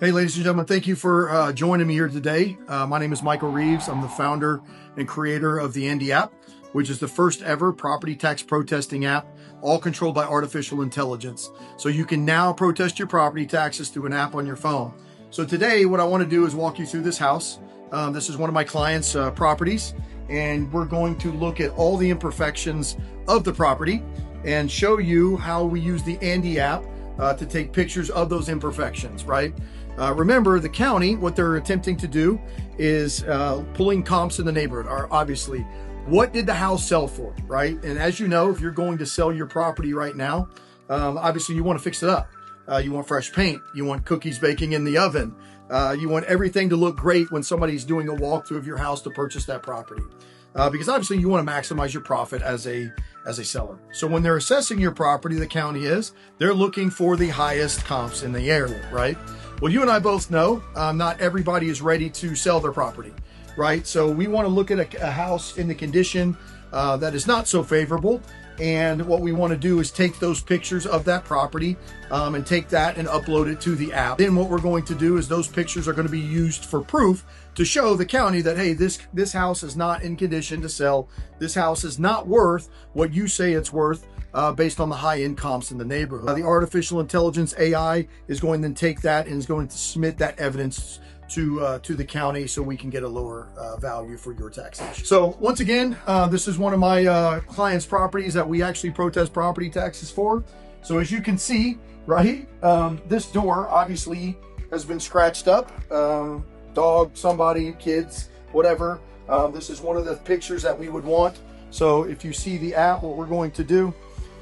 Hey, ladies and gentlemen, thank you for joining me here today. My name is Michael Reeves. I'm the founder and creator of the Andy app, which is the first ever property tax protesting app, all controlled by artificial intelligence. So you can now protest your property taxes through an app on your phone. So today, what I want to do is walk you through this house. This is one of my clients' properties, and we're going to look at all the imperfections of the property and show you how we use the Andy app to take pictures of those imperfections, right? Remember, the county, what they're attempting to do is pulling comps in the neighborhood. Obviously, what did the house sell for, right? And as you know, if you're going to sell your property right now, obviously you want to fix it up. You want fresh paint. You want cookies baking in the oven. You want everything to look great when somebody's doing a walkthrough of your house to purchase that property. Because obviously you want to maximize your profit as a seller. So when they're assessing your property, the county they're looking for the highest comps in the area, right? Well, you and I both know not everybody is ready to sell their property, right? So we want to look at a house in the condition that is not so favorable. And what we want to do is take those pictures of that property and take that and upload it to the app. Then what we're going to do is those pictures are going to be used for proof to show the county that, hey, this house is not in condition to sell. This house is not worth what you say it's worth based on the high-end comps in the neighborhood. The artificial intelligence AI is going to then take that and is going to submit that evidence to the county so we can get a lower value for your taxation. So once again, this is one of my clients' properties that we actually protest property taxes for. So as you can see, right, this door obviously has been scratched up. Dog, somebody, kids, whatever. This is one of the pictures that we would want. So if you see the app, what we're going to do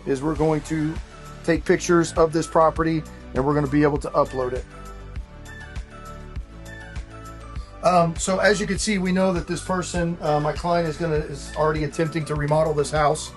is we're going to take pictures of this property and we're going to be able to upload it. So as you can see, we know that this person, my client, is already attempting to remodel this house.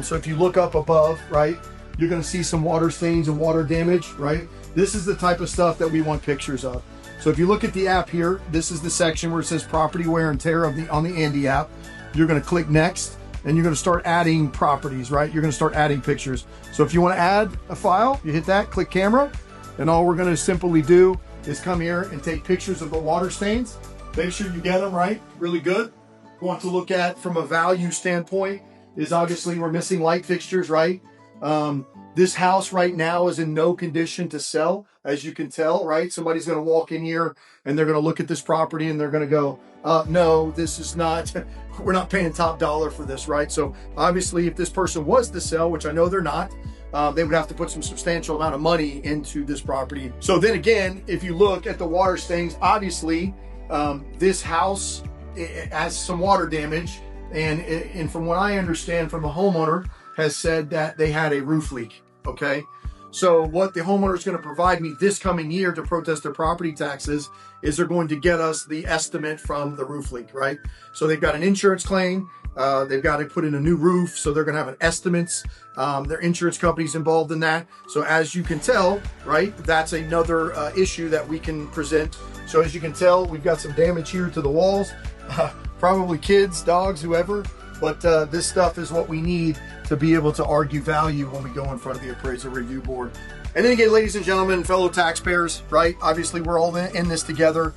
So if you look up above, right, you're going to see some water stains and water damage, right? This is the type of stuff that we want pictures of. So if you look at the app here, this is the section where it says property wear and tear on the Andy app. You're going to click next and you're going to start adding properties, right? You're going to start adding pictures. So if you want to add a file, you hit that, click camera, and all we're going to simply do is come here and take pictures of the water stains. Make sure you get them right, really good. We want to look at from a value standpoint is obviously we're missing light fixtures, right? This house right now is in no condition to sell, as you can tell, right? Somebody's going to walk in here and they're going to look at this property and they're going to go, no, this is not, we're not paying top dollar for this, right? So obviously if this person was to sell, which I know they're not, they would have to put some substantial amount of money into this property. So then again, if you look at the water stains, obviously this house has some water damage. And from what I understand from the homeowner has said that they had a roof leak, okay? So what the homeowner is going to provide me this coming year to protest their property taxes is they're going to get us the estimate from the roof leak, right? So they've got an insurance claim. They've got to put in a new roof, so they're going to have an estimates. Their insurance company's involved in that. So as you can tell, right, that's another issue that we can present. So as you can tell, we've got some damage here to the walls, probably kids, dogs, whoever. But this stuff is what we need to be able to argue value when we go in front of the appraisal review board. And then again, ladies and gentlemen, fellow taxpayers, right? Obviously, we're all in this together.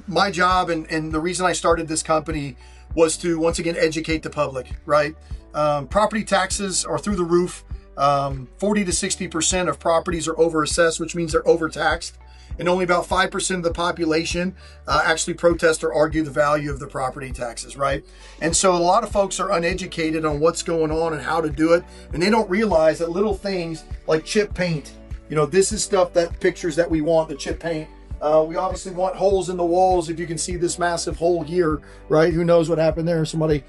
My job and the reason I started this company was to, once again, educate the public, right? Property taxes are through the roof. 40 to 60% of properties are overassessed, which means they're overtaxed. And only about 5% of the population actually protest or argue the value of the property taxes, right? And so a lot of folks are uneducated on what's going on and how to do it. And they don't realize that little things like chip paint, you know, this is stuff that pictures that we want, the chip paint. We obviously want holes in the walls. If you can see this massive hole here, right? Who knows what happened there? Somebody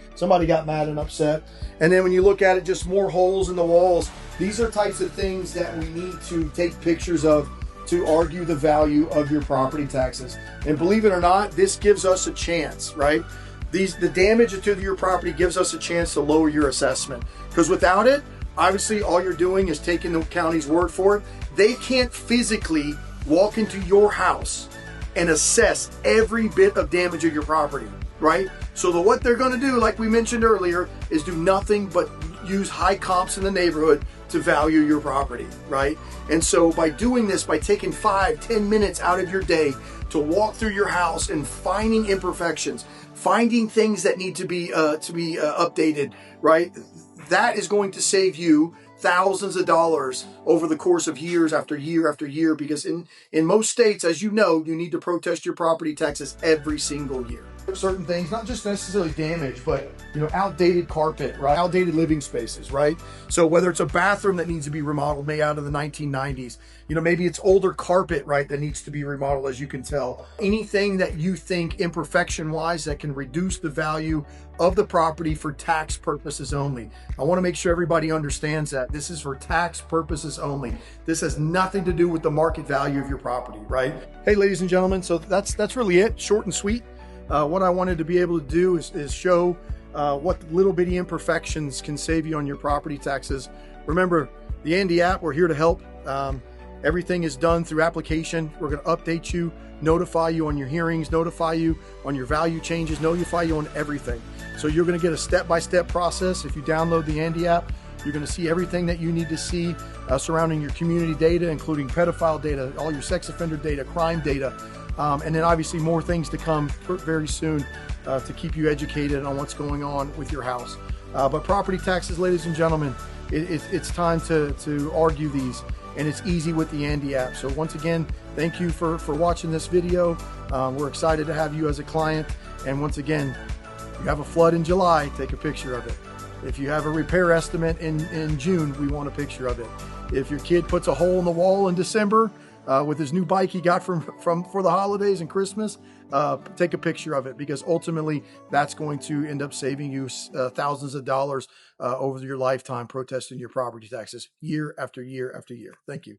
got mad and upset. And then when you look at it, just more holes in the walls. These are types of things that we need to take pictures of to argue the value of your property taxes. And believe it or not, this gives us a chance, right? The damage to your property gives us a chance to lower your assessment. Because without it, obviously all you're doing is taking the county's word for it. They can't physically walk into your house and assess every bit of damage of your property, right? So what they're gonna do, like we mentioned earlier, is do nothing but use high comps in the neighborhood to value your property, right? And so by doing this, by taking 5-10 minutes out of your day to walk through your house and finding imperfections, finding things that need to be updated, right? That is going to save you thousands of dollars over the course of years after year after year, because in most states, as you know, you need to protest your property taxes every single year. Certain things, not just necessarily damage, but outdated carpet, right? Outdated living spaces, right? So whether it's a bathroom that needs to be remodeled, made out of the 1990s, maybe it's older carpet, right, that needs to be remodeled, as you can tell. Anything that you think imperfection-wise that can reduce the value of the property for tax purposes only. I want to make sure everybody understands that this is for tax purposes only. This has nothing to do with the market value of your property, right? Hey, ladies and gentlemen, so that's really it, short and sweet. What I wanted to be able to do is show what little bitty imperfections can save you on your property taxes. Remember, the Andy app, we're here to help. Everything is done through application. We're going to update you, notify you on your hearings, notify you on your value changes, notify you on everything. So you're going to get a step-by-step process. If you download the Andy app, you're going to see everything that you need to see surrounding your community data, including pedophile data, all your sex offender data, crime data, and then obviously more things to come very soon to keep you educated on what's going on with your house. But property taxes, ladies and gentlemen, it's time to argue these, and it's easy with the Andy app. So once again, thank you for watching this video. We're excited to have you as a client. And once again, if you have a flood in July, take a picture of it. If you have a repair estimate in June, we want a picture of it. If your kid puts a hole in the wall in December with his new bike he got for the holidays and Christmas, take a picture of it, because ultimately that's going to end up saving you thousands of dollars over your lifetime protesting your property taxes year after year after year. Thank you.